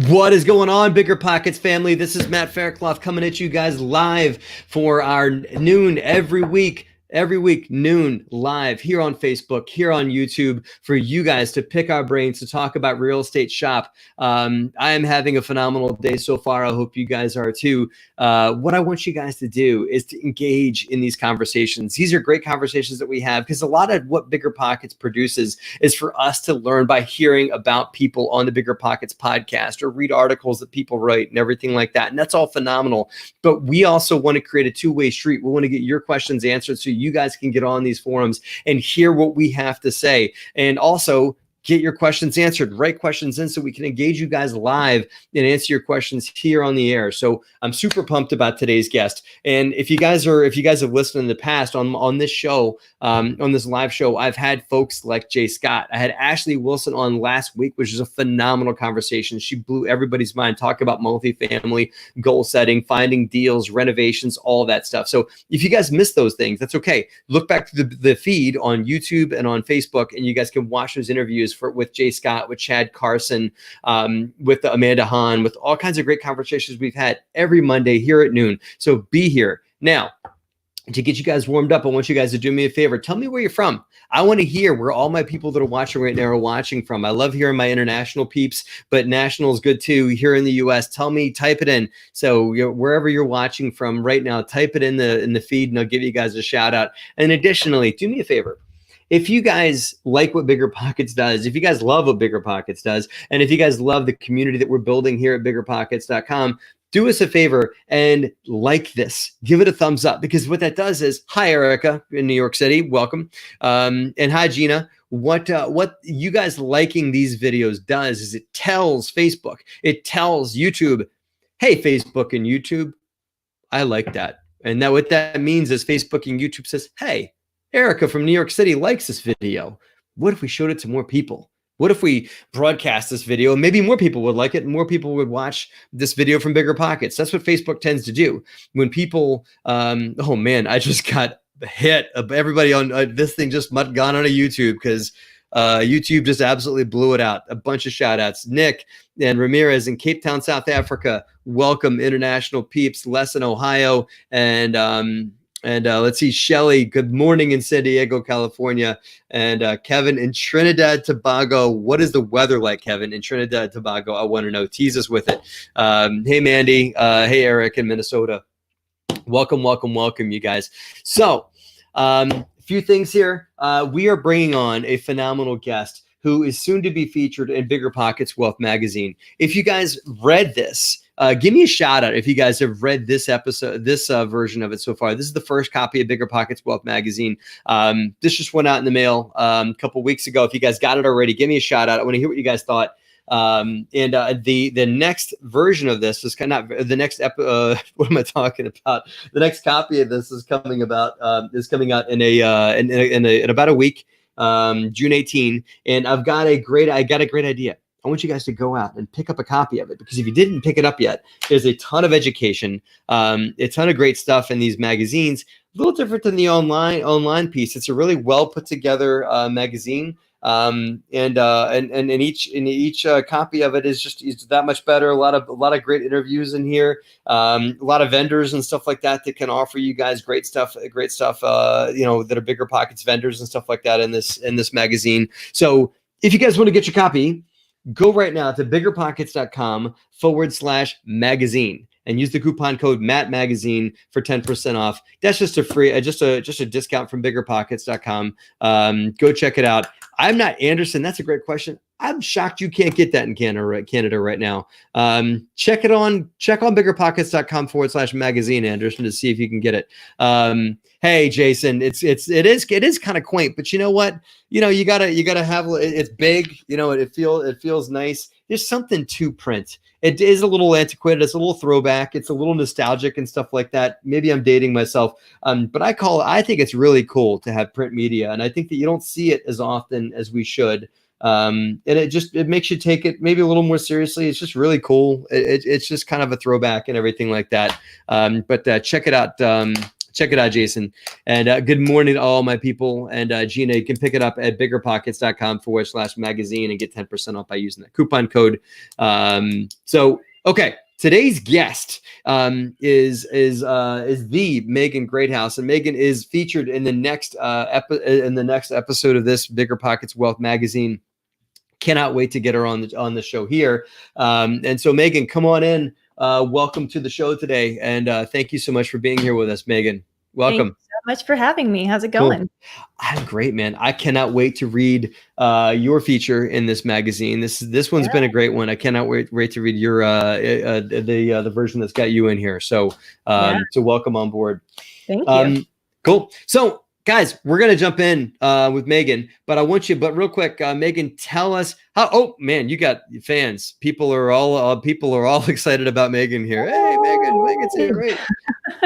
What is going on, Bigger Pockets family? This is Matt Faircloth coming at you guys live for our noon every week noon live here on Facebook, here on YouTube, for you guys to pick our brains to talk about real estate shop. I am having a phenomenal day so far. I hope you guys are too. What I want you guys to do is to engage in these conversations. These are great conversations that we have because a lot of what Bigger Pockets produces is for us to learn by hearing about people on the Bigger Pockets podcast or read articles that people write and everything like that. And that's all phenomenal. But we also want to create a two-way street. We want to get your questions answered so you guys can get on these forums and hear what we have to say. And also get your questions answered, write questions in so we can engage you guys live and answer your questions here on the air. So I'm super pumped about today's guest. And if you guys have listened in the past on this show, on this live show, I've had folks like Jay Scott. I had Ashley Wilson on last week, which is a phenomenal conversation. She blew everybody's mind, talk about multifamily, goal setting, finding deals, renovations, all that stuff. So if you guys missed those things, that's okay. Look back to the feed on YouTube and on Facebook, and you guys can watch those interviews with Jay Scott, with Chad Carson, with Amanda Hahn, with all kinds of great conversations we've had every Monday here at noon. So be here. Now, to get you guys warmed up, I want you guys to do me a favor. Tell me where you're from. I want to hear where all my people that are watching right now are watching from. I love hearing my international peeps, but national is good too. Here in the US, tell me, type it in. So wherever you're watching from right now, type it in the feed and I'll give you guys a shout out. And additionally, do me a favor. If you guys like what Bigger Pockets does, if you guys love what Bigger Pockets does, and if you guys love the community that we're building here at BiggerPockets.com, do us a favor and like this. Give it a thumbs up, because what that does is, hi, Erica in New York City, welcome. And hi, Gina. What you guys liking these videos does is it tells Facebook, it tells YouTube, hey, Facebook and YouTube, I like that. And that what that means is Facebook and YouTube says, hey, Erica from New York City likes this video. What if we showed it to more people? What if we broadcast this video and maybe more people would like it and more people would watch this video from Bigger Pockets? That's what Facebook tends to do. When people, oh man, I just got hit. Everybody on this thing just gone on a YouTube because YouTube just absolutely blew it out. A bunch of shout outs. Nick and Ramirez in Cape Town, South Africa. Welcome, international peeps. Les in Ohio. And let's see, Shelly, good morning in San Diego, California. And Kevin in Trinidad, Tobago. What is the weather like, Kevin, in Trinidad, Tobago? I want to know. Tease us with it. Hey, Mandy. Hey, Eric in Minnesota. Welcome, welcome, welcome, you guys. So a few things here. We are bringing on a phenomenal guest who is soon to be featured in Bigger Pockets Wealth Magazine. If you guys read this, give me a shout out if you guys have read this episode, this version of it so far. This is the first copy of Bigger Pockets Wealth Magazine. This just went out in the mail a couple weeks ago. If you guys got it already, give me a shout out. I want to hear what you guys thought. The next version of this is kind of the next what am I talking about? The next copy of this is coming out in about a week, June 18, and I got a great idea. I want you guys to go out and pick up a copy of it, because if you didn't pick it up yet, there's a ton of education, a ton of great stuff in these magazines. A little different than the online piece. It's a really well put together magazine, and each copy of it is that much better. A lot of great interviews in here. A lot of vendors and stuff like that can offer you guys great stuff. That are Bigger Pockets vendors and stuff like that in this magazine. So if you guys want to get your copy, go right now to biggerpockets.com/magazine and use the coupon code MattMagazine for 10% off. That's just a free, just a discount from biggerpockets.com. Go check it out. I'm not Anderson. That's a great question. I'm shocked you can't get that in Canada right now. Check on biggerpockets.com/magazine, Anderson, to see if you can get it. Hey, Jason, it is kind of quaint, but you know what? You gotta have, it's big, it feels nice. There's something to print. It is a little antiquated. It's a little throwback. It's a little nostalgic and stuff like that. Maybe I'm dating myself, but I think it's really cool to have print media, and I think that you don't see it as often as we should. And it makes you take it maybe a little more seriously. It's just really cool. It's just kind of a throwback and everything like that. But check it out. Check it out, Jason. And good morning to all my people. And Gina, you can pick it up at biggerpockets.com/magazine and get 10% off by using that coupon code. Okay, today's guest is the Megan Greathouse, and Megan is featured in the next episode of this BiggerPockets Wealth Magazine. Cannot wait to get her on the show here. And so, Megan, come on in. Welcome to the show today, and thank you so much for being here with us, Megan. Welcome. Thank you so much for having me. How's it going? Cool. I'm great, man. I cannot wait to read your feature in this magazine. This one's been a great one. I cannot wait to read your the version that's got you in here. So so welcome on board. Thank you. Cool. So, guys, we're going to jump in with Megan, but real quick, Megan, tell us how, oh man, you got fans. People are all excited about Megan here. Hey, Megan's here. Great.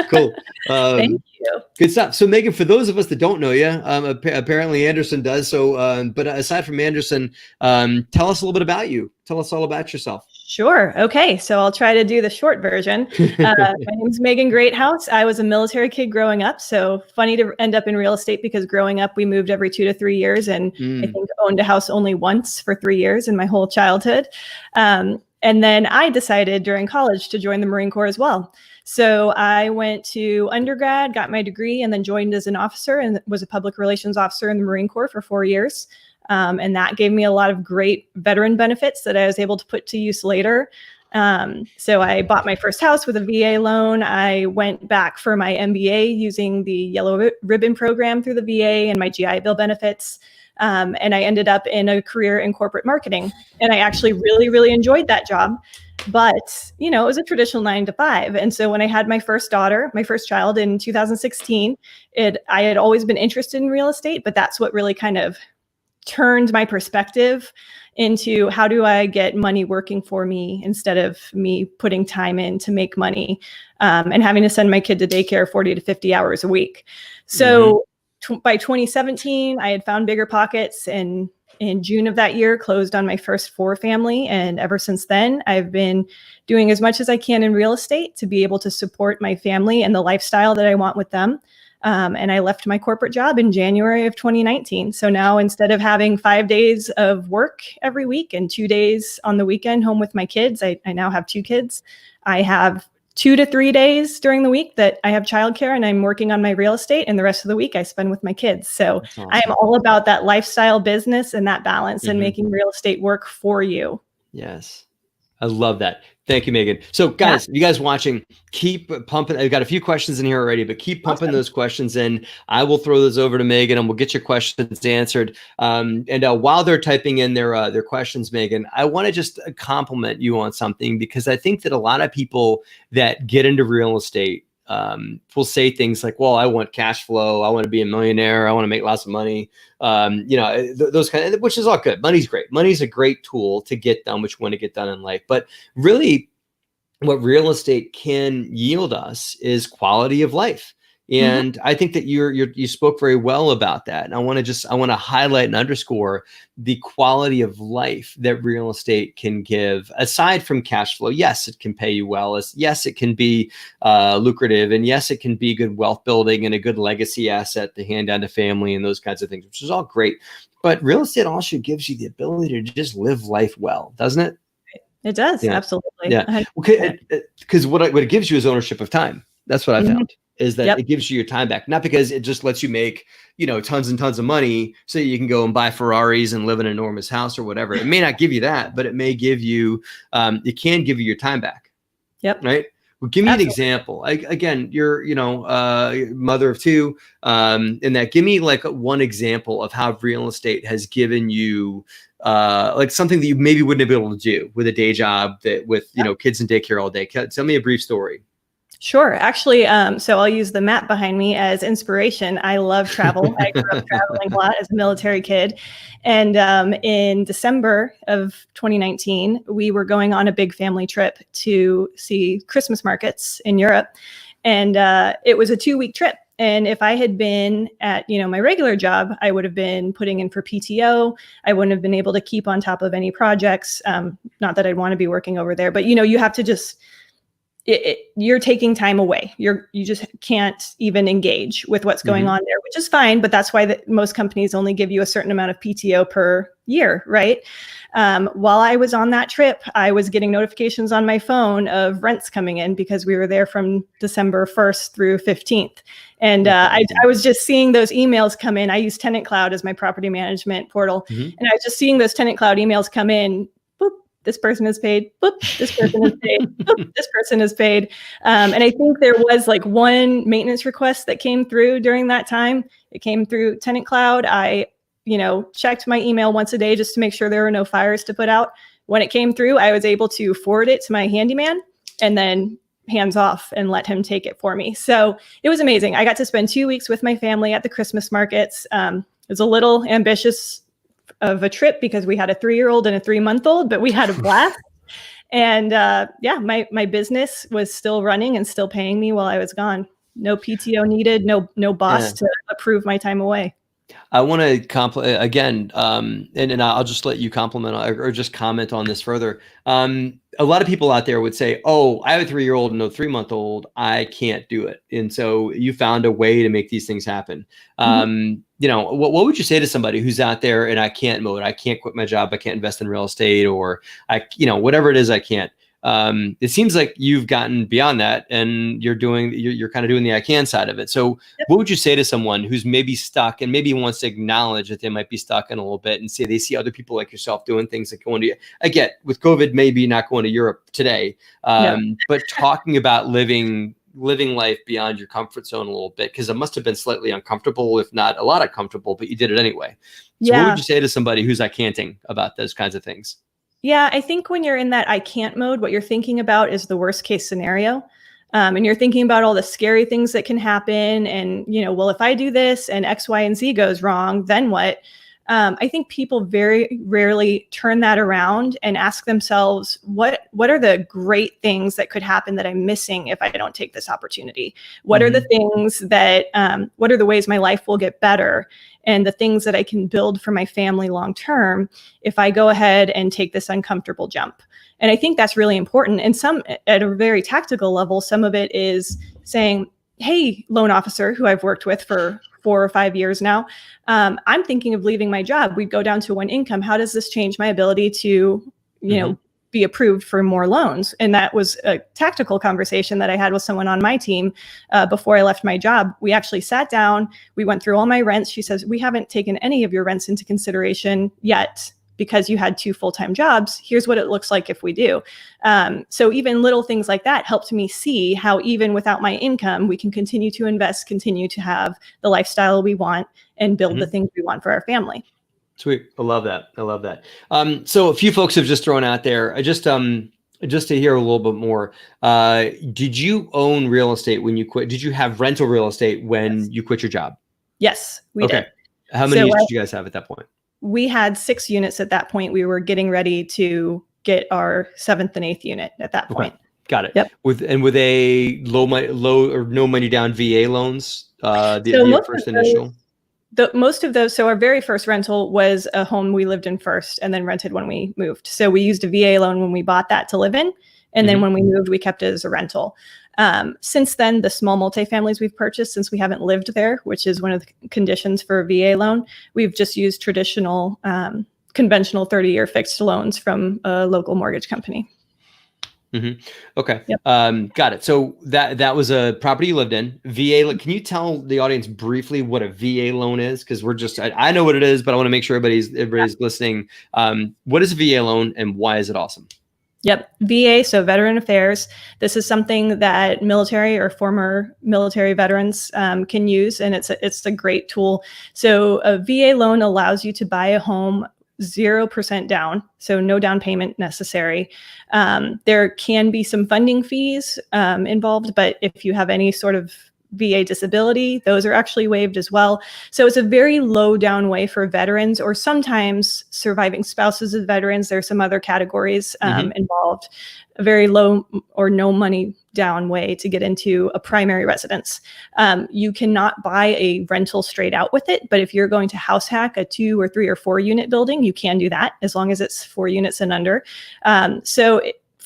Cool. Thank you. Good stuff. So, Megan, for those of us that don't know you, apparently Anderson does. So, but aside from Anderson, tell us a little bit about you. Tell us all about yourself. Sure. Okay. So I'll try to do the short version. My name's Megan Greathouse. I was a military kid growing up. So funny to end up in real estate because growing up, we moved every 2 to 3 years and I think owned a house only once for 3 years in my whole childhood. And then I decided during college to join the Marine Corps as well. So I went to undergrad, got my degree, and then joined as an officer and was a public relations officer in the Marine Corps for 4 years. And that gave me a lot of great veteran benefits that I was able to put to use later. So I bought my first house with a VA loan. I went back for my MBA using the Yellow Ribbon program through the VA and my GI Bill benefits. And I ended up in a career in corporate marketing. And I actually really, really enjoyed that job. But, it was a traditional 9 to 5. And so when I had my first child in 2016, I had always been interested in real estate, but that's what really kind of turned my perspective into how do I get money working for me instead of me putting time in to make money and having to send my kid to daycare 40 to 50 hours a week. So by 2017, I had found BiggerPockets, and in June of that year, closed on my first 4 family. And ever since then, I've been doing as much as I can in real estate to be able to support my family and the lifestyle that I want with them. And I left my corporate job in January of 2019. So now instead of having 5 days of work every week and 2 days on the weekend home with my kids, I now have 2 kids. I have 2 to 3 days during the week that I have childcare and I'm working on my real estate, and the rest of the week I spend with my kids. So awesome. I am all about that lifestyle business and that balance and making real estate work for you. Yes. I love that. Thank you, Megan. So guys, you guys watching, keep pumping. I've got a few questions in here already, but keep pumping those questions in. I will throw those over to Megan and we'll get your questions answered. And while they're typing in their questions, Megan, I want to just compliment you on something, because I think that a lot of people that get into real estate will say things like, well, I want cash flow. I want to be a millionaire. I want to make lots of money. Those kind of, which is all good. Money's great. Money's a great tool to get done what you want to get done in life. But really what real estate can yield us is quality of life. And I think that you spoke very well about that. And I want to highlight and underscore the quality of life that real estate can give, aside from cash flow. Yes, it can pay you well. Yes, it can be lucrative. And yes, it can be good wealth building and a good legacy asset to hand down to family and those kinds of things, which is all great. But real estate also gives you the ability to just live life well, doesn't it? It does. Yeah. Absolutely. Yeah. Okay. Because what it gives you is ownership of time. That's what I found. Is that it gives you your time back, not because it just lets you make, tons and tons of money so you can go and buy Ferraris and live in an enormous house or whatever. It may not give you that, but it may give you, it can give you your time back. Yep. Right. Well, give me an example. Again, you're, mother of 2, in that, give me like one example of how real estate has given you, like something that you maybe wouldn't have been able to do with a day job with kids in daycare all day. Tell me a brief story. Sure. Actually, so I'll use the map behind me as inspiration. I love travel. I grew up traveling a lot as a military kid. And in December of 2019, we were going on a big family trip to see Christmas markets in Europe. And it was a 2-week trip. And if I had been at, my regular job, I would have been putting in for PTO. I wouldn't have been able to keep on top of any projects. Not that I'd want to be working over there, but, you have to just you're taking time away. You just can't even engage with what's going on there, which is fine. But that's why most companies only give you a certain amount of PTO per year, right? While I was on that trip, I was getting notifications on my phone of rents coming in because we were there from December 1st through 15th. And I was just seeing those emails come in. I use Tenant Cloud as my property management portal. And I was just seeing those Tenant Cloud emails come in. Boop, this person is paid. Boop, this person is paid. Boop, this person is paid. And I think there was like one maintenance request that came through during that time. It came through Tenant Cloud. I checked my email once a day just to make sure there were no fires to put out. When it came through, I was able to forward it to my handyman and then hands off and let him take it for me. So it was amazing. I got to spend 2 weeks with my family at the Christmas markets. It was a little ambitious of a trip because we had a 3-year-old and a 3-month-old, but we had a blast. And my business was still running and still paying me while I was gone. No PTO needed, no boss to approve my time away. I want to compliment again, and I'll just let you compliment or just comment on this further. A lot of people out there would say, "Oh, I have a 3-year-old and a 3-month-old. I can't do it." And so you found a way to make these things happen. What would you say to somebody who's out there in I can't mode? I can't quit my job. I can't invest in real estate, or whatever it is, I can't. It seems like you've gotten beyond that and you're kind of doing the I can side of it. So what would you say to someone who's maybe stuck and maybe wants to acknowledge that they might be stuck in a little bit and say they see other people like yourself doing things like going to, I get with COVID, maybe not going to Europe today, but talking about living life beyond your comfort zone a little bit, because it must have been slightly uncomfortable, if not a lot uncomfortable, but you did it anyway. So what would you say to somebody who's I can'ting about those kinds of things? Yeah, I think when you're in that I can't mode, what you're thinking about is the worst case scenario. And you're thinking about all the scary things that can happen. And, well, if I do this and X, Y, and Z goes wrong, then what? I think people very rarely turn that around and ask themselves, what are the great things that could happen that I'm missing if I don't take this opportunity? What are the things that, what are the ways my life will get better? And the things that I can build for my family long term if I go ahead and take this uncomfortable jump. And I think that's really important. And some, at a very tactical level, some of it is saying, hey, loan officer, who I've worked with for 4 or 5 years now, I'm thinking of leaving my job. We'd go down to one income. How does this change my ability to, be approved for more loans? And that was a tactical conversation that I had with someone on my team before I left my job. We actually sat down, we went through all my rents. She says, we haven't taken any of your rents into consideration yet because you had 2 full-time jobs. Here's what it looks like if we do. So even little things like that helped me see how even without my income, we can continue to invest, continue to have the lifestyle we want, and build the things we want for our family. Sweet. I love that. So a few folks have just thrown out there, just to hear a little bit more. Did you own real estate when you quit? Did you have rental real estate when you quit your job? Yes, we did. How many units did you guys have at that point? We had 6 units at that point. We were getting ready to get our 7th and 8th unit at that point. Okay. Got it. Yep. With a low or no money down VA loans, the first initial? Most of those, so our very first rental was a home we lived in first and then rented when we moved. So we used a VA loan when we bought that to live in. And then when we moved, we kept it as a rental. Since then, the small multifamilies we've purchased, since we haven't lived there, which is one of the conditions for a VA loan, we've just used traditional, conventional 30-year fixed loans from a local mortgage company. Okay. Yep. Got it. So that was a property you lived in. VA. Can you tell the audience briefly what a VA loan is? Because I know what it is, but I want to make sure everybody's listening. What is a VA loan and why is it awesome? Yep. VA, so Veteran Affairs. This is something that military or former military veterans can use, and it's a great tool. So a VA loan allows you to buy a home 0% down, so no down payment necessary. There can be some funding fees involved, but if you have any sort of VA disability, those are actually waived as well. So it's a very low down way for veterans or sometimes surviving spouses of veterans. There's some other categories involved. A very low or no money down way to get into a primary residence. You cannot buy a rental straight out with it, but if you're going to house hack a 2 or 3 or 4 unit building, you can do that as long as it's 4 units and under.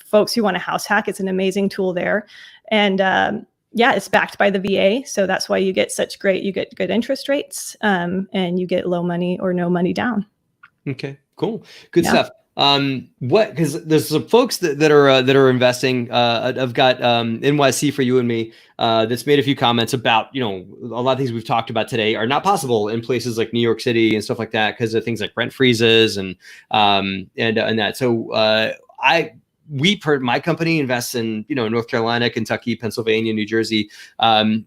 folks who want a house hack, it's an amazing tool there. And yeah, it's backed by the VA. So that's why you get you get good interest rates, and you get low money or no money down. Okay, cool. Good stuff. Because there's some folks that are investing. I've got NYC for you and me that's made a few comments about, a lot of things we've talked about today are not possible in places like New York City and stuff like that because of things like rent freezes and that. So my company invests in, North Carolina, Kentucky, Pennsylvania, New Jersey.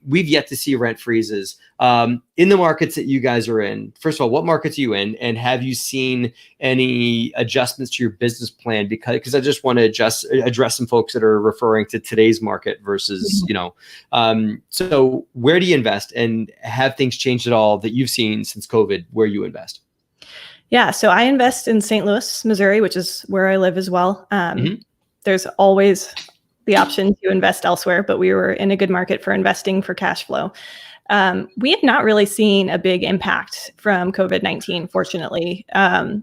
We've yet to see rent freezes in the markets that you guys are in. First of all, what markets are you in? And have you seen any adjustments to your business plan? Because I just want to address some folks that are referring to today's market versus, so where do you invest, and have things changed at all that you've seen since COVID where you invest? Yeah. So I invest in St. Louis, Missouri, which is where I live as well. There's always the option to invest elsewhere, but we were in a good market for investing for cash flow. We have not really seen a big impact from COVID-19, fortunately.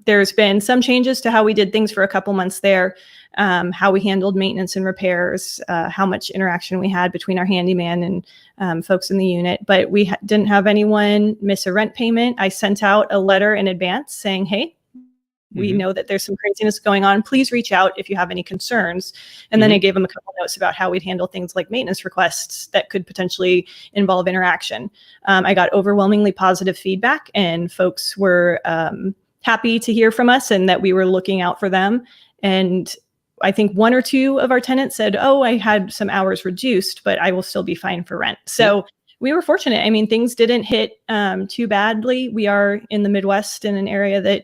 There's been some changes to how we did things for a couple months there, how we handled maintenance and repairs, how much interaction we had between our handyman and folks in the unit, but we didn't have anyone miss a rent payment. I sent out a letter in advance saying, hey, we know that there's some craziness going on. Please reach out if you have any concerns. And then I gave them a couple notes about how we'd handle things like maintenance requests that could potentially involve interaction. I got overwhelmingly positive feedback, and folks were happy to hear from us and that we were looking out for them. And I think one or two of our tenants said, oh, I had some hours reduced, but I will still be fine for rent. So we were fortunate. I mean, things didn't hit too badly. We are in the Midwest, in an area that,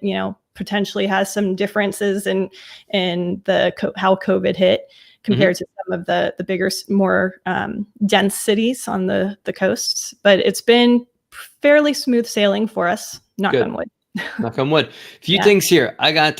potentially has some differences in how COVID hit compared to some of the bigger, more dense cities on the coasts. But it's been fairly smooth sailing for us. Knock on wood. Knock on wood. A few things here. I got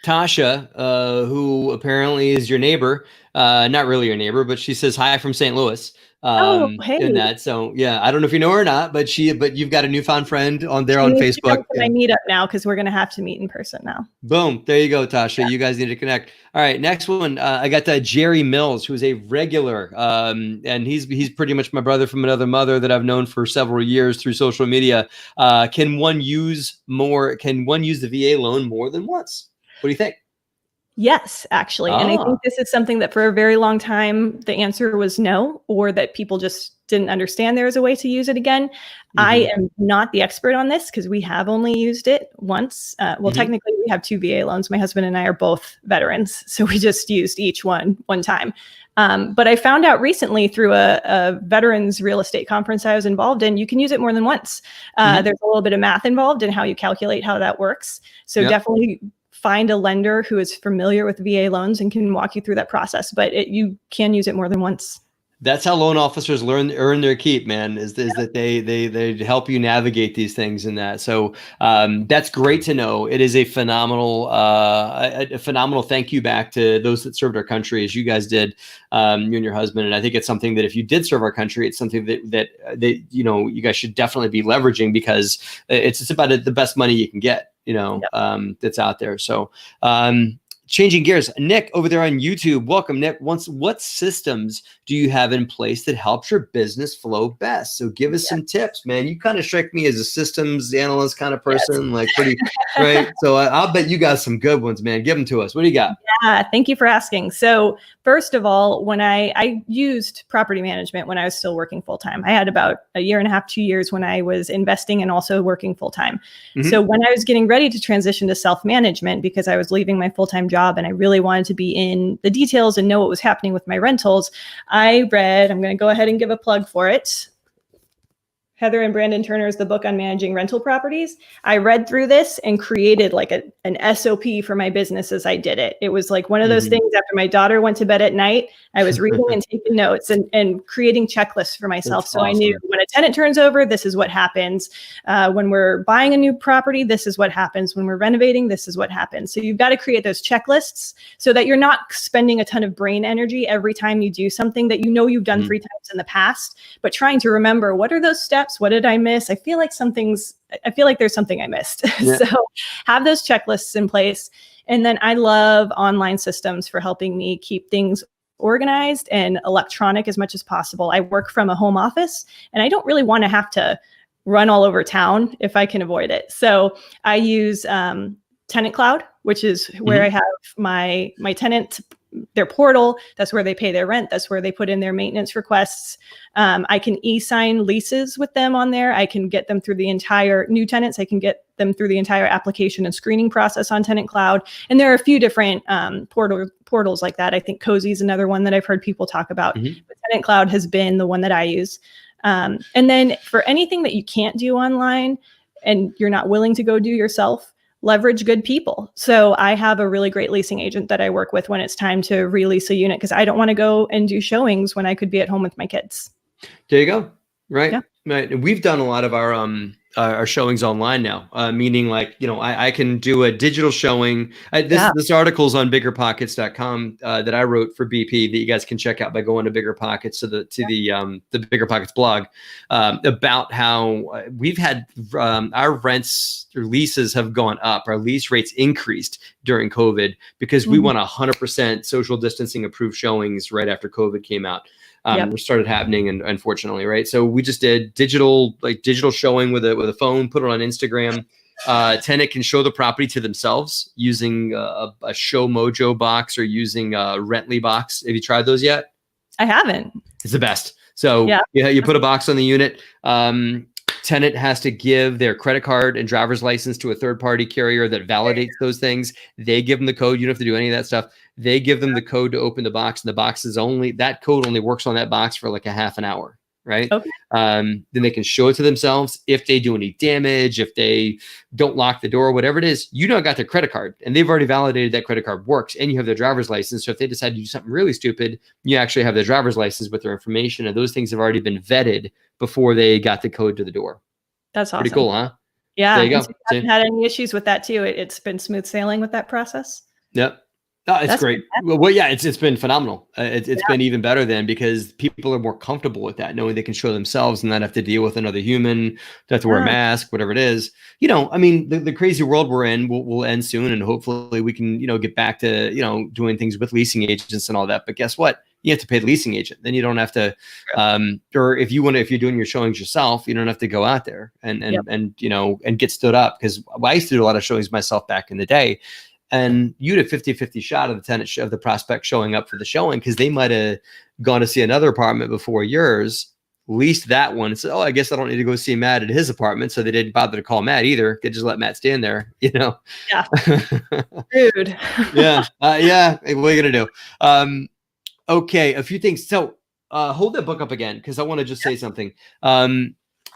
Tasha, who apparently is your neighbor. Not really your neighbor, but she says hi from St. Louis. Hey. In that. So yeah, I don't know if you know her or not, but you've got a newfound friend on Facebook. I meet up now because we're going to have to meet in person now. Boom. There you go, Tasha. Yeah. You guys need to connect. All right. Next one. I got Jerry Mills, who's a regular. And he's pretty much my brother from another mother that I've known for several years through social media. Can one use the VA loan more than once? What do you think? Yes, actually. And I think this is something that for a very long time, the answer was no, or that people just didn't understand there was a way to use it again. I am not the expert on this because we have only used it once. Technically we have 2 VA loans. My husband and I are both veterans, so we just used each one time. But I found out recently through a veterans real estate conference I was involved in, you can use it more than once. There's a little bit of math involved in how you calculate how that works. So definitely find a lender who is familiar with VA loans and can walk you through that process, but you can use it more than once. That's how loan officers earn their keep, man, is that they help you navigate these things and that. So that's great to know. It is a phenomenal thank you back to those that served our country, as you guys did, you and your husband. And I think it's something that if you did serve our country, it's something that you guys should definitely be leveraging, because it's about the best money you can get, that's out there. So changing gears, Nick over there on YouTube. Welcome, Nick. What systems do you have in place that helps your business flow best? So give us some tips, man. You kind of strike me as a systems analyst kind of person, like pretty, right? So I'll bet you got some good ones, man. Give them to us. What do you got? Yeah, thank you for asking. So first of all, when I used property management when I was still working full-time. I had about 1.5 years, 2 years when I was investing and also working full-time. So when I was getting ready to transition to self-management, because I was leaving my full-time job and I really wanted to be in the details and know what was happening with my rentals, I'm going to go ahead and give a plug for it. Heather and Brandon Turner's The Book on Managing Rental Properties. I read through this and created like an SOP for my business as I did it. It was like one of those things after my daughter went to bed at night, I was reading and taking notes and creating checklists for myself. That's so awesome. I knew when a tenant turns over, this is what happens. When we're buying a new property, this is what happens. When we're renovating, this is what happens. So you've got to create those checklists so that you're not spending a ton of brain energy every time you do something that you've done 3 times in the past, but trying to remember what are those steps steps? What did I miss? I feel like there's something I missed. Yeah. So have those checklists in place. And then I love online systems for helping me keep things organized and electronic as much as possible. I work from a home office and I don't really want to have to run all over town if I can avoid it. So I use Tenant Cloud, which is where I have my tenant, their portal. That's where they pay their rent. That's where they put in their maintenance requests. I can e-sign leases with them on there. I can get them through the entire new tenants. I can get them through the entire application and screening process on Tenant Cloud. And there are a few different portals like that. I think Cozy is another one that I've heard people talk about. But Tenant Cloud has been the one that I use. And then for anything that you can't do online and you're not willing to go do yourself, leverage good people. So I have a really great leasing agent that I work with when it's time to release a unit, because I don't want to go and do showings when I could be at home with my kids. There you go. Right. Yeah. Right. And we've done a lot of our showings online now, meaning like, I can do a digital showing. This article's on BiggerPockets.com that I wrote for BP that you guys can check out by going to BiggerPockets to the BiggerPockets blog about how we've had our rents or leases have gone up. Our lease rates increased during COVID because we want 100% social distancing approved showings right after COVID came out. Started happening, and unfortunately, right? So we just did digital showing with a phone, put it on Instagram. Tenant can show the property to themselves using a Show Mojo box or using Rently box. Have you tried those yet? I haven't. It's the best. So you put a box on the unit. Tenant has to give their credit card and driver's license to a third-party carrier that validates those things. They give them the code. You don't have to do any of that stuff. They give them the code to open the box, and the box is that code only works on that box for like a half an hour, right? Okay. Then they can show it to themselves. If they do any damage, if they don't lock the door, whatever it is, you don't got their credit card, and they've already validated that credit card works, and you have their driver's license. So if they decide to do something really stupid, you actually have their driver's license with their information, and those things have already been vetted before they got the code to the door. That's awesome. Pretty cool, huh? Yeah. There you go. So you haven't had any issues with that too. It's been smooth sailing with that process. Yep. Oh, it's great. Well, yeah, it's been phenomenal. It's been even better then because people are more comfortable with that, knowing they can show themselves and not have to deal with another human, to have to wear a mask, whatever it is. I mean, the crazy world we're in will end soon, and hopefully we can, get back to, doing things with leasing agents and all that. But guess what? You have to pay the leasing agent. Then you don't have to, or if you're doing your showings yourself, you don't have to go out there and get stood up. Because I used to do a lot of showings myself back in the day. And you had a 50-50 shot of the tenant of the prospect showing up for the showing because they might have gone to see another apartment before yours, leased that one, and said, "Oh, I guess I don't need to go see Matt at his apartment." So they didn't bother to call Matt either. They just let Matt stand there, Yeah. Rude. Yeah. What are you gonna do? Okay, a few things. So hold that book up again because I want to just say something.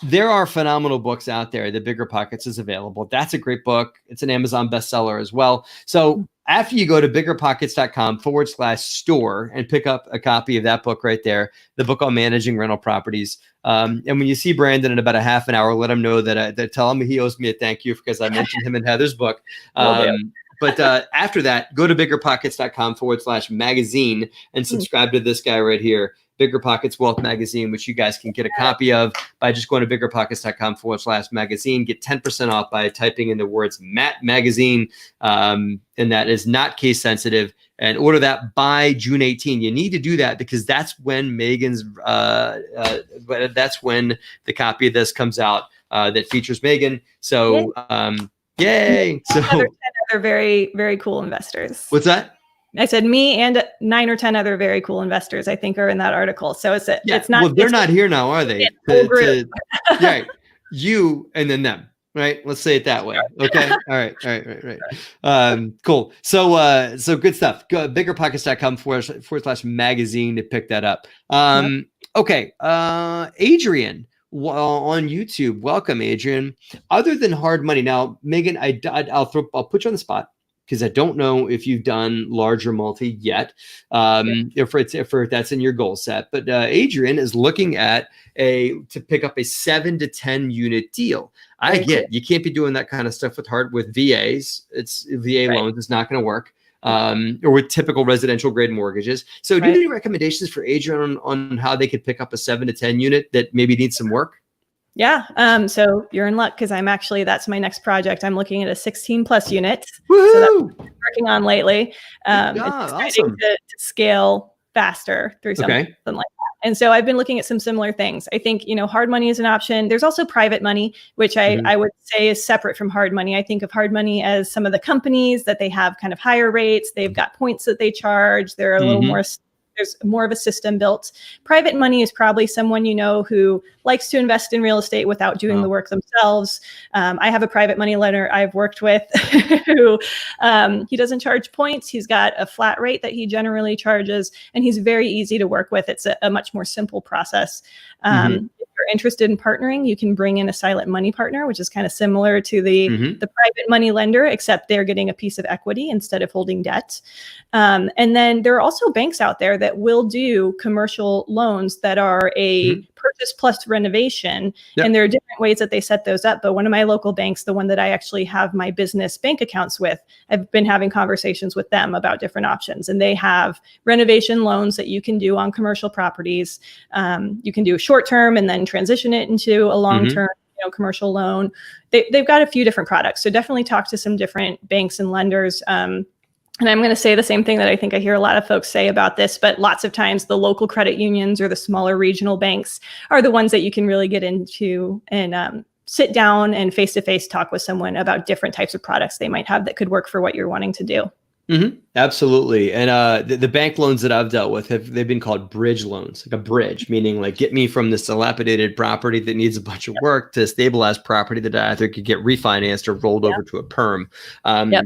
There are phenomenal books out there. The BiggerPockets is available. That's a great book. It's an Amazon bestseller as well. So after you go to BiggerPockets.com/store and pick up a copy of that book right there, the book on managing rental properties. And when you see Brandon in about a half an hour, let him know that tell him he owes me a thank you because I mentioned him in Heather's book. But after that, go to BiggerPockets.com/magazine and subscribe to this guy right here, BiggerPockets Wealth Magazine, which you guys can get a copy of by just going to BiggerPockets.com/magazine. Get 10% off by typing in the words Matt Magazine, and that is not case sensitive. And order that by June 18. You need to do that because that's when that's when the copy of this comes out that features Megan. So, yay! So other very, very cool investors. What's that? I said me and 9 or 10 other very cool investors, I think, are in that article. So it's not. Well, they're not here now, are they? Right. You and then them. Right. Let's say it that way. Okay. All right. Cool. So good stuff. Go BiggerPockets.com/magazine to pick that up. Okay. Adrian on YouTube. Welcome, Adrian. Other than hard money. Now, Megan, I'll put you on the spot because I don't know if you've done larger multi yet, if that's in your goal set. But Adrian is looking at to pick up a 7 to 10 unit deal. I get you can't be doing that kind of stuff with VAs. It's VA loans. It's not going to work. Or with typical residential grade mortgages. So do you have any recommendations for Adrian on how they could pick up a 7 to 10 unit that maybe needs some work? Yeah. So you're in luck because that's my next project. I'm looking at a 16 plus unit. Woo-hoo! So that's what I'm working on lately. Good It's job. exciting Awesome. to scale faster through something Okay. like that. And so I've been looking at some similar things. I think, hard money is an option. There's also private money, which I would say is separate from hard money. I think of hard money as some of the companies that they have kind of higher rates. They've got points that they charge. They're a little more, there's more of a system built. Private money is probably someone who likes to invest in real estate without doing the work themselves. I have a private money lender I've worked with who he doesn't charge points. He's got a flat rate that he generally charges, and he's very easy to work with. It's a much more simple process. If you're interested in partnering, you can bring in a silent money partner, which is kind of similar to the private money lender, except they're getting a piece of equity instead of holding debt. And then there are also banks out there that will do commercial loans that are a purchase plus renovation. And there are different ways that they set those up. But one of my local banks, the one that I actually have my business bank accounts with, I've been having conversations with them about different options. And they have renovation loans that you can do on commercial properties. You can do a short term and then transition it into a long term commercial loan. They've got a few different products. So definitely talk to some different banks and lenders. And I'm going to say the same thing that I think I hear a lot of folks say about this, but lots of times the local credit unions or the smaller regional banks are the ones that you can really get into and sit down and face-to-face talk with someone about different types of products they might have that could work for what you're wanting to do. Absolutely. And the bank loans that I've dealt with they've been called bridge loans, like a bridge, meaning like get me from this dilapidated property that needs a bunch of work to a stabilized property that I either could get refinanced or rolled over to a perm.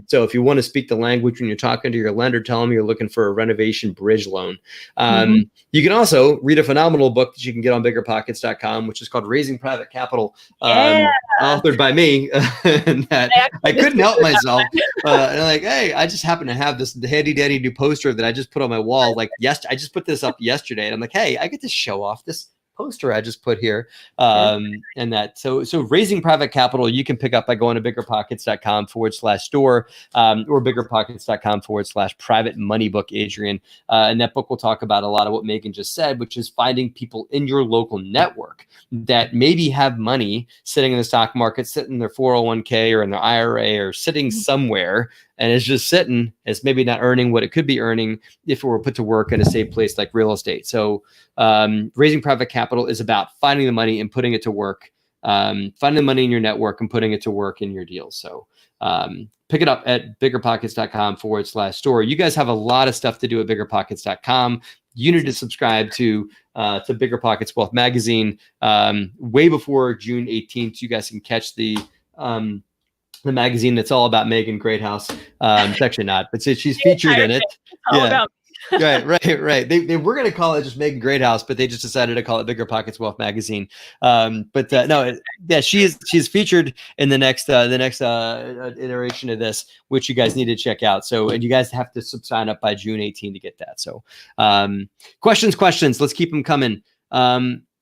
So if you want to speak the language when you're talking to your lender, tell them you're looking for a renovation bridge loan. You can also read a phenomenal book that you can get on BiggerPockets.com, which is called Raising Private Capital, authored by me. And that I couldn't help myself. And I'm like, hey, I just happen to have this handy dandy new poster that I just put on my wall. Like, I just put this up yesterday, and I'm like, hey, I get to show off this poster I just put here. And that, so Raising Private Capital, you can pick up by going to BiggerPockets.com/store or BiggerPockets.com/private money book, Adrian. And that book will talk about a lot of what Megan just said, which is finding people in your local network that maybe have money sitting in the stock market, sitting in their 401k or in their IRA or sitting somewhere, and it's just sitting, it's maybe not earning what it could be earning if it were put to work in a safe place like real estate. So Raising Private Capital is about finding the money and putting it to work, finding the money in your network and putting it to work in your deals. So pick it up at BiggerPockets.com/store. You guys have a lot of stuff to do at BiggerPockets.com. You need to subscribe to BiggerPockets Wealth Magazine way before June 18th. You guys can catch the magazine that's all about Megan Greathouse. It's actually not, but she's featured in it. Right. They were going to call it just Megan Greathouse, but they just decided to call it BiggerPockets Wealth Magazine. She's featured in the next iteration of this, which you guys need to check out. So, and you guys have to sign up by June 18 to get that. So, questions. Let's keep them coming.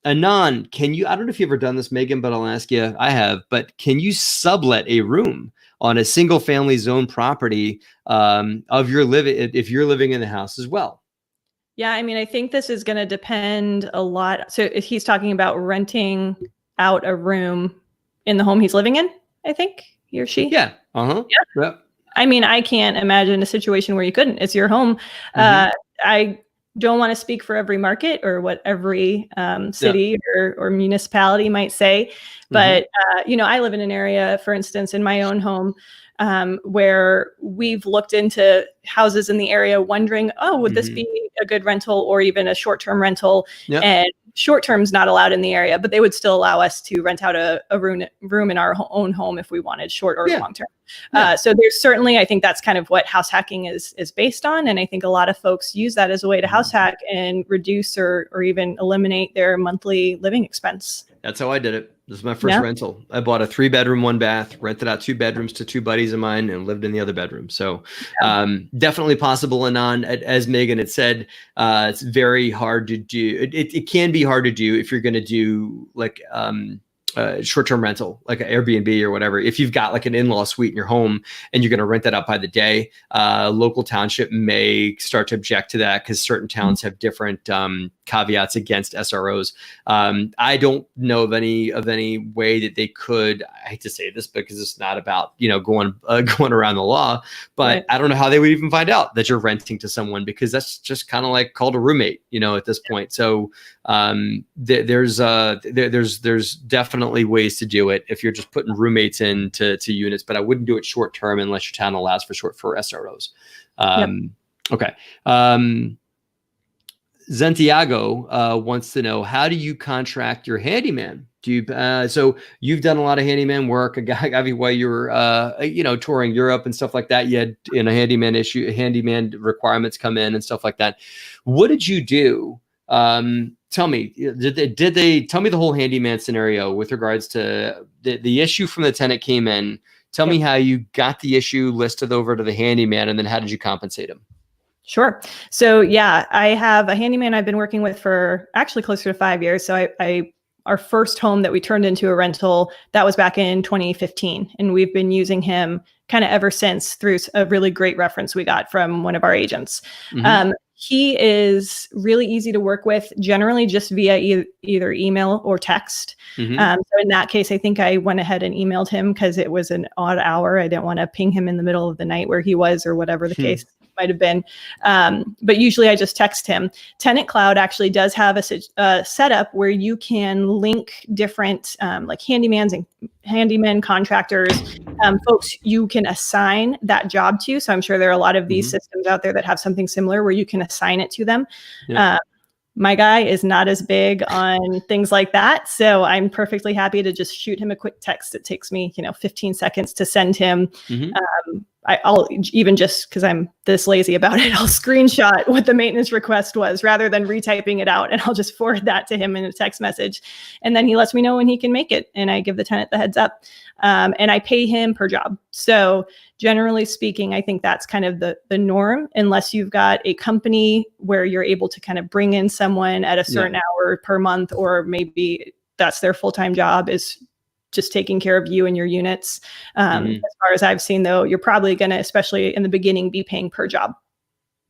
Anon, can you, I don't know if you've ever done this, Megan, but I'll ask you, I have, but can you sublet a room on a single family zone property of your if you're living in the house as well? Yeah, I mean, I think this is going to depend a lot. So if he's talking about renting out a room in the home he's living in, I think he or she. Yeah. Yeah. I mean, I can't imagine a situation where you couldn't. It's your home. I don't want to speak for every market or what every city or municipality might say. But, I live in an area, for instance, in my own home, where we've looked into houses in the area wondering, would this be a good rental or even a short-term rental? And short-term's not allowed in the area, but they would still allow us to rent out a room in our own home if we wanted short or long-term. So there's certainly, I think that's kind of what house hacking is based on. And I think a lot of folks use that as a way to house hack and reduce or even eliminate their monthly living expense. That's how I did it. This is my first rental. I bought a 3-bedroom, 1-bath, rented out 2 bedrooms to 2 buddies of mine and lived in the other bedroom. So definitely possible. And as Megan had said, it's very hard to do. It can be hard to do if you're going to do like short-term rental, like an Airbnb or whatever. If you've got like an in-law suite in your home and you're going to rent that out by the day, local township may start to object to that because certain towns have different caveats against SROs. I don't know of any way that they could. I hate to say this because it's not about going around the law, but Right. I don't know how they would even find out that you're renting to someone, because that's just kind of like called a roommate, at this point. So there's definitely ways to do it if you're just putting roommates into units, but I wouldn't do it short term unless your town allows for SROs. Okay. Santiago wants to know, how do you contract your handyman? Do you so you've done a lot of handyman work, while you were touring Europe and stuff like that. You had handyman requirements come in and stuff like that. What did you do? Tell me, did they tell me the whole handyman scenario with regards to the issue from the tenant came in? Tell me how you got the issue listed over to the handyman, and then how did you compensate him? Sure. So yeah, I have a handyman I've been working with for actually closer to 5 years. So our first home that we turned into a rental, that was back in 2015. And we've been using him kind of ever since through a really great reference we got from one of our agents. Mm-hmm. He is really easy to work with, generally just via either email or text. Mm-hmm. So in that case, I think I went ahead and emailed him because it was an odd hour. I didn't want to ping him in the middle of the night where he was, or whatever the case might have been. But usually I just text him. Tenant Cloud actually does have a setup where you can link different like handymans and handyman contractors, folks you can assign that job to. So I'm sure there are a lot of these systems out there that have something similar where you can assign it to them. Yeah. My guy is not as big on things like that. So I'm perfectly happy to just shoot him a quick text. It takes me, 15 seconds to send him. I'll even, just because I'm this lazy about it, I'll screenshot what the maintenance request was rather than retyping it out. And I'll just forward that to him in a text message. And then he lets me know when he can make it. And I give the tenant the heads up. And I pay him per job. So generally speaking, I think that's kind of the norm, unless you've got a company where you're able to kind of bring in someone at a certain hour per month, or maybe that's their full-time job, is just taking care of you and your units. As far as I've seen, though, you're probably going to, especially in the beginning, be paying per job.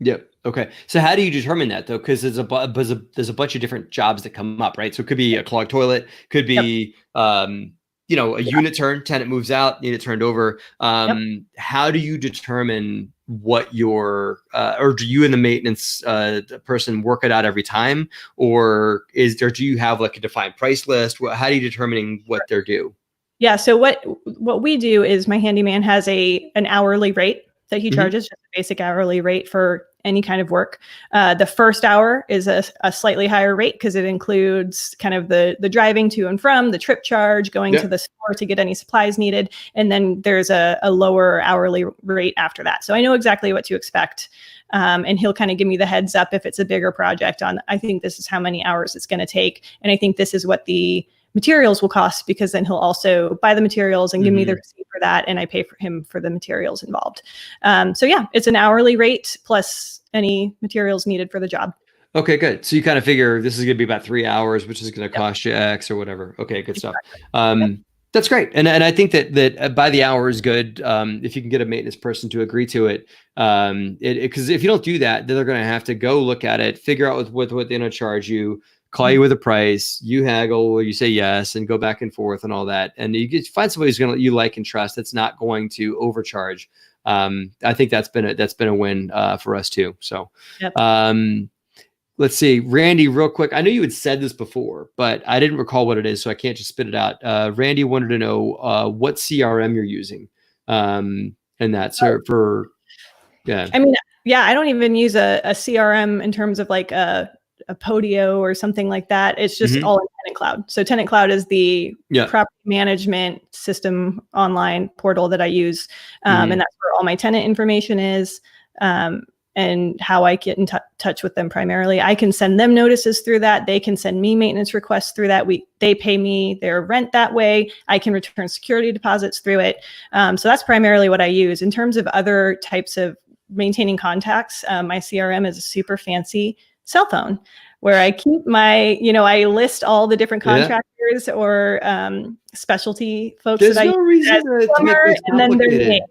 Yep. Okay. So how do you determine that, though? Because there's a bunch of different jobs that come up, right? So it could be a clogged toilet, could be, a unit turn, tenant moves out, unit turned over. How do you determine what your, or do you and the maintenance person work it out every time? Or do you have like a defined price list? How are you determining what they're due? Yeah. So what we do is, my handyman has an hourly rate that he charges, just a basic hourly rate for any kind of work. The first hour is a slightly higher rate because it includes kind of the driving to and from, the trip charge, going to the store to get any supplies needed. And then there's a lower hourly rate after that. So I know exactly what to expect. And he'll kind of give me the heads up if it's a bigger project on, I think this is how many hours it's going to take. And I think this is what the materials will cost, because then he'll also buy the materials and give me the receipt for that, and I pay for him for the materials involved. So yeah, it's an hourly rate plus any materials needed for the job. Okay, good. So you kind of figure this is going to be about 3 hours, which is going to cost you X or whatever. Okay, good stuff. That's great. And I think that by the hour is good. If you can get a maintenance person to agree to it, because if you don't do that, then they're going to have to go look at it, figure out what they're going to charge you, call you with a price, you haggle, or you say yes, and go back and forth and all that. And you get find somebody who's you like and trust, that's not going to overcharge. I think that's been a win for us too. So, let's see, Randy, real quick. I know you had said this before, but I didn't recall what it is, so I can't just spit it out. Randy wanted to know what CRM you're using, and that. So I mean, I don't even use a CRM in terms of like a Podio or something like that. It's just all in Tenant Cloud. So Tenant Cloud is the property management system online portal that I use. And that's where all my tenant information is, and how I get in touch with them primarily. I can send them notices through that. They can send me maintenance requests through that. They pay me their rent that way. I can return security deposits through it. So that's primarily what I use. In terms of other types of maintaining contacts, my CRM is a super fancy cell phone, where I keep my, I list all the different contractors or specialty folks There's that I no reason to make this and then their complicated. name.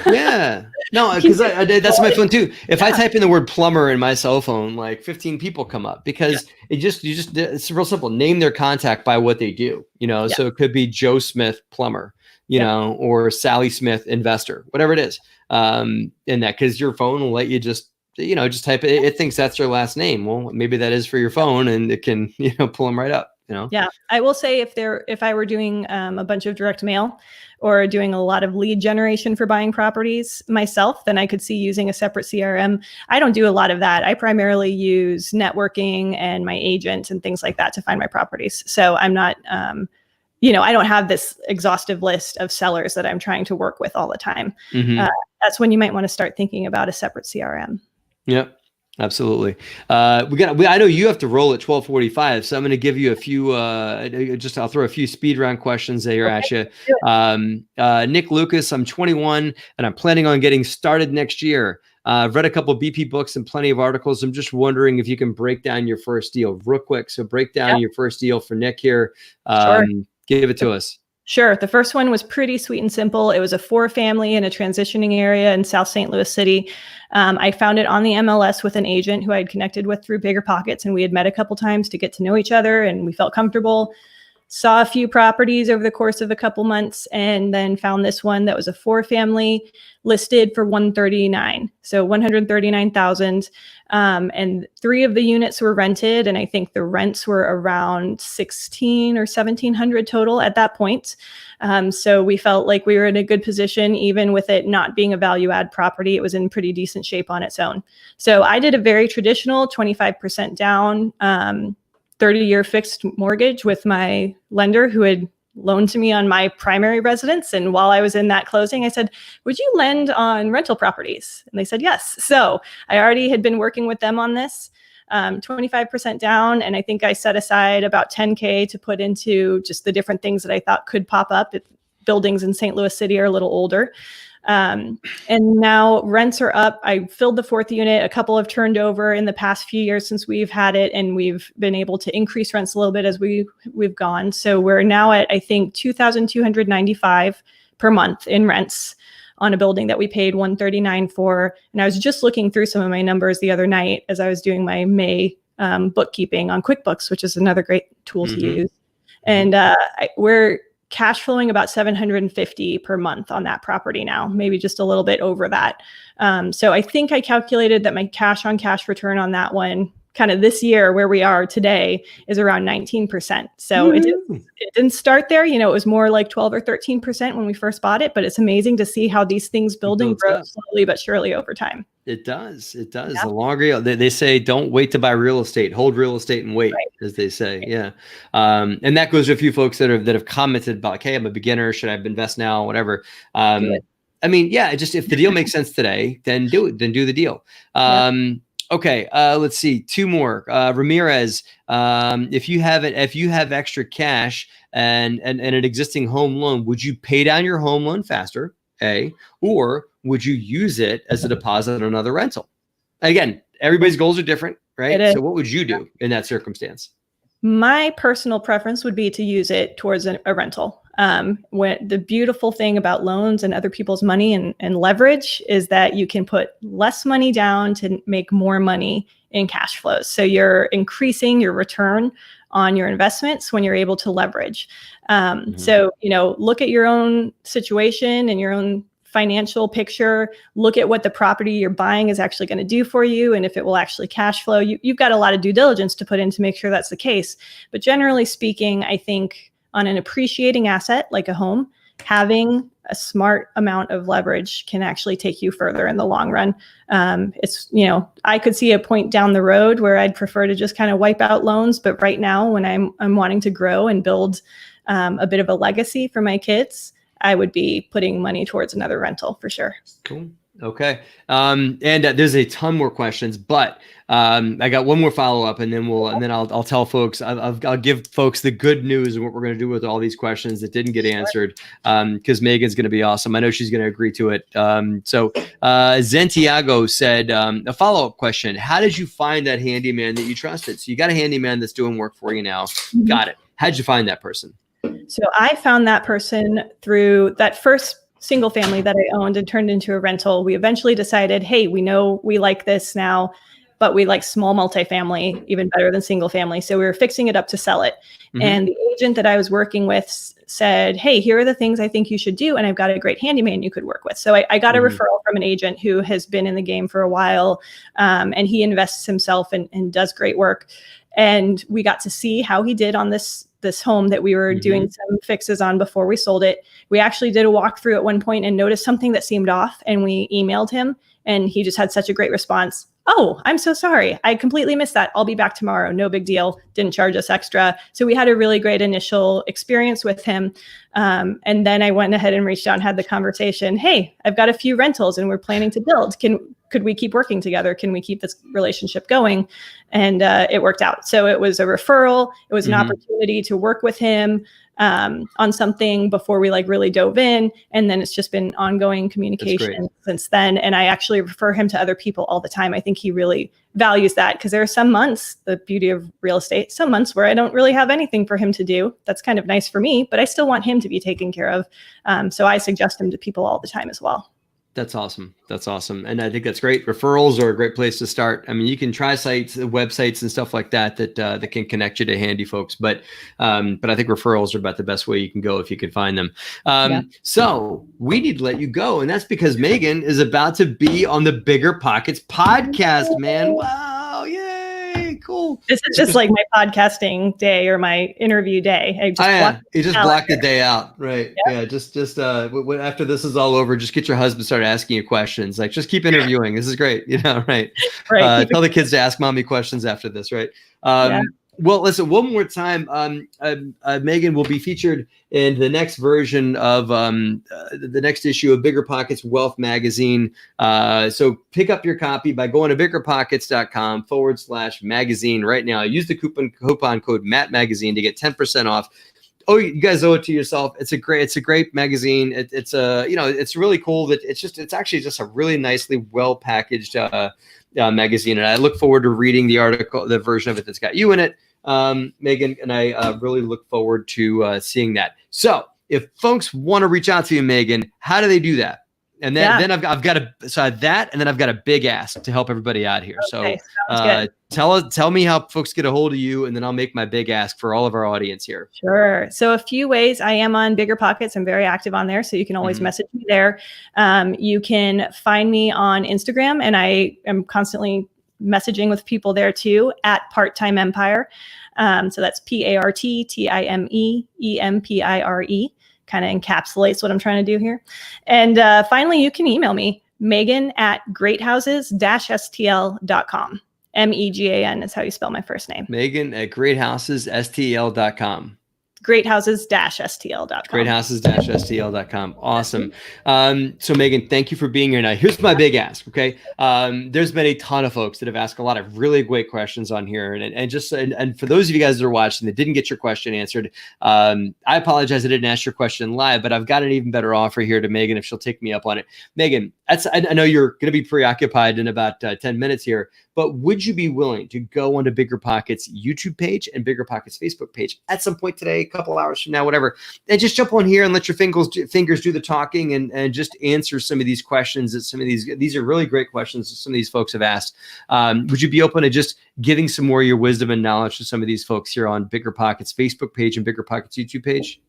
Yeah. No, because that's my phone too. If I type in the word plumber in my cell phone, like 15 people come up because it's real simple. Name their contact by what they do, so it could be Joe Smith plumber, or Sally Smith investor, whatever it is. And that, because your phone will let you just type it. It thinks that's your last name. Well, maybe that is for your phone, and it can, pull them right up. Yeah, I will say if I were doing a bunch of direct mail or doing a lot of lead generation for buying properties myself, then I could see using a separate CRM. I don't do a lot of that. I primarily use networking and my agent and things like that to find my properties. So I'm not, I don't have this exhaustive list of sellers that I'm trying to work with all the time. Mm-hmm. That's when you might want to start thinking about a separate CRM. Yep. Absolutely. I know you have to roll at 12:45, so I'm going to give you a few, I'll throw a few speed round questions there at you. Nick Lucas, I'm 21 and I'm planning on getting started next year. I've read a couple of BP books and plenty of articles. I'm just wondering if you can break down your first deal real quick. So break down your first deal for Nick here. Sure. Give it to us. Sure. The first one was pretty sweet and simple. It was a 4-family in a transitioning area in South St. Louis City. I found it on the MLS with an agent who I had connected with through BiggerPockets, and we had met a couple times to get to know each other, and we felt comfortable. Saw a few properties over the course of a couple months, and then found this one that was a 4-family listed for $139,000. So $139,000. And 3 of the units were rented, and I think the rents were around $1,600 or $1,700 total at that point. So we felt like we were in a good position, even with it not being a value add property. It was in pretty decent shape on its own. So I did a very traditional 25% down, 30-year fixed mortgage with my lender who had loaned to me on my primary residence. And while I was in that closing, I said, would you lend on rental properties? And they said, yes. So I already had been working with them on this, 25% down. And I think I set aside about $10K to put into just the different things that I thought could pop up if buildings in St. Louis City are a little older. And now rents are up. I filled the 4th unit. A couple have turned over in the past few years since we've had it, and we've been able to increase rents a little bit as we've gone. So we're now at, I think, $2,295 per month in rents on a building that we paid $139,000 for. And I was just looking through some of my numbers the other night as I was doing my May bookkeeping on QuickBooks, which is another great tool to use. And we're cash flowing about $750 per month on that property now, maybe just a little bit over that. So I think I calculated that my cash on cash return on that one, kind of this year where we are today, is around 19%. So it didn't start there. It was more like 12 or 13% when we first bought it, but it's amazing to see how these things build and grow slowly but surely over time. It does. It does. Yeah. The longer they say, don't wait to buy real estate, hold real estate and wait, as they say. Yeah. And that goes to a few folks that have commented about, like, hey, I'm a beginner. Should I invest now? Whatever. I mean, yeah, just if the deal makes sense today, then do it. Then do the deal. Okay. Let's see. 2 more. Ramirez. If you have extra cash and an existing home loan, would you pay down your home loan faster? Or would you use it as a deposit on another rental? Again, everybody's goals are different, right? So what would you do in that circumstance? My personal preference would be to use it towards a rental. When the beautiful thing about loans and other people's money and leverage is that you can put less money down to make more money in cash flows. So you're increasing your return on your investments when you're able to leverage. So, look at your own situation and your own financial picture, look at what the property you're buying is actually going to do for you, and if it will actually cash flow. You've got a lot of due diligence to put in to make sure that's the case. But generally speaking, I think on an appreciating asset like a home, having a smart amount of leverage can actually take you further in the long run. I could see a point down the road where I'd prefer to just kind of wipe out loans. But right now, when I'm wanting to grow and build a bit of a legacy for my kids, I would be putting money towards another rental for sure. Cool. Okay. And there's a ton more questions, but I got one more follow up, and then I'll tell folks, I'll give folks the good news and what we're going to do with all these questions that didn't get answered. Because Megan's going to be awesome. I know she's going to agree to it. So Santiago said, a follow up question: how did you find that handyman that you trusted? So you got a handyman that's doing work for you now. Mm-hmm. Got it. How'd you find that person? So I found that person through that first single family that I owned and turned into a rental. We eventually decided, hey, we know we like this now, but we like small multifamily even better than single family. So we were fixing it up to sell it. Mm-hmm. And the agent that I was working with said, hey, here are the things I think you should do. And I've got a great handyman you could work with. So I got a referral from an agent who has been in the game for a while. And he invests himself and does great work. And we got to see how he did on this home that we were doing some fixes on before we sold it. We actually did a walkthrough at one point and noticed something that seemed off, and we emailed him, and he just had such a great response. Oh, I'm so sorry. I completely missed that. I'll be back tomorrow. No big deal. Didn't charge us extra. So we had a really great initial experience with him. And then I went ahead and reached out and had the conversation. Hey, I've got a few rentals and we're planning to build. Could we keep working together? Can we keep this relationship going? And it worked out. So it was a referral. It was an opportunity to work with him on something before we really dove in. And then it's just been ongoing communication since then. And I actually refer him to other people all the time. I think he really values that, because there are some months, the beauty of real estate, some months where I don't really have anything for him to do. That's kind of nice for me, but I still want him to be taken care of. So I suggest him to people all the time as well. That's awesome. That's awesome. And I think that's great. Referrals are a great place to start. I mean, you can try sites, websites and stuff like that can connect you to handy folks. But I think referrals are about the best way you can go if you can find them. So we need to let you go. And that's because Megan is about to be on the BiggerPockets podcast, man. Wow. Yay. Cool. This is just like my podcasting day or my interview day. You just block the day out. Right. Yep. Yeah. Just after this is all over, just get your husband to start asking you questions. Like, just keep interviewing. This is great. Right. Right. Tell the kids to ask mommy questions after this. Right. Well, listen, one more time, Megan will be featured in the next version of the next issue of BiggerPockets Wealth Magazine. So pick up your copy by going to BiggerPockets.com/magazine right now. Use the coupon code MattMagazine to get 10% off. Oh, you guys owe it to yourself. It's a great magazine. It's really cool that it's actually just a really nicely well packaged magazine, and I look forward to reading the article, the version of it that's got you in it, Megan, and I really look forward to seeing that. So if folks want to reach out to you, Megan, how do they do that? And then I've got a big ask to help everybody out here. Okay, so tell me how folks get a hold of you, and then I'll make my big ask for all of our audience here. Sure. So a few ways. I am on BiggerPockets. I'm very active on there, so you can always message me there. You can find me on Instagram, and I am constantly messaging with people there too, at Part-Time Empire. So that's ParTimeEmpire. Kind of encapsulates what I'm trying to do here. And finally, you can email me, Megan@greathouses-stl.com. MEGAN is how you spell my first name. Megan at greathouses-stl.com. Greathouses-stl.com. Greathouses-stl.com. Awesome. So Megan, thank you for being here. Now, here's my big ask. Okay. There's been a ton of folks that have asked a lot of really great questions on here. And for those of you guys that are watching that didn't get your question answered, I apologize I didn't ask your question live, but I've got an even better offer here to Megan if she'll take me up on it. Megan, I know you're going to be preoccupied in about 10 minutes here, but would you be willing to go onto BiggerPockets YouTube page and BiggerPockets Facebook page at some point today, a couple hours from now, whatever, and just jump on here and let your fingers do the talking and just answer some of these questions that these are really great questions that some of these folks have asked. Would you be open to just giving some more of your wisdom and knowledge to some of these folks here on BiggerPockets Facebook page and BiggerPockets YouTube page?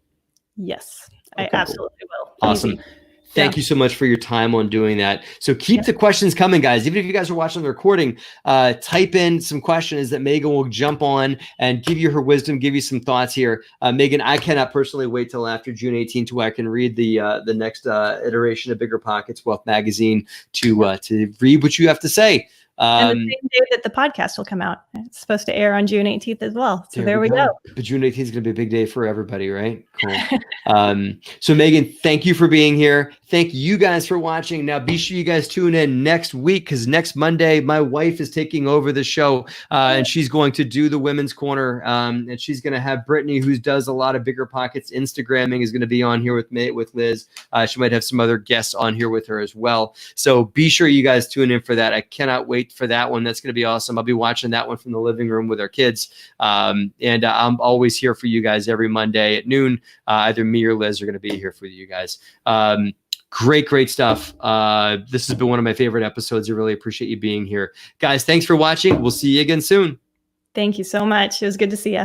Yes, okay, I absolutely will. Awesome. Easy. Thank you so much for your time on doing that. So keep the questions coming, guys. Even if you guys are watching the recording, type in some questions that Megan will jump on and give you her wisdom, give you some thoughts here. Megan, I cannot personally wait till after June 18th where I can read the next iteration of BiggerPockets Wealth Magazine to read what you have to say. And the same day that the podcast will come out. It's supposed to air on June 18th as well. So there we go. But June 18th is going to be a big day for everybody, right? Cool. So Megan, thank you for being here. Thank you guys for watching. Now, be sure you guys tune in next week, because next Monday, my wife is taking over the show, and she's going to do the Women's Corner. And she's going to have Brittany, who does a lot of BiggerPockets Instagramming, is going to be on here with Liz. She might have some other guests on here with her as well. So be sure you guys tune in for that. I cannot wait for that one. That's going to be awesome. I'll be watching that one from the living room with our kids. And I'm always here for you guys every Monday at noon. Either me or Liz are going to be here for you guys. Great stuff. This has been one of my favorite episodes. I really appreciate you being here. Guys, thanks for watching. We'll see you again soon. Thank you so much. It was good to see you.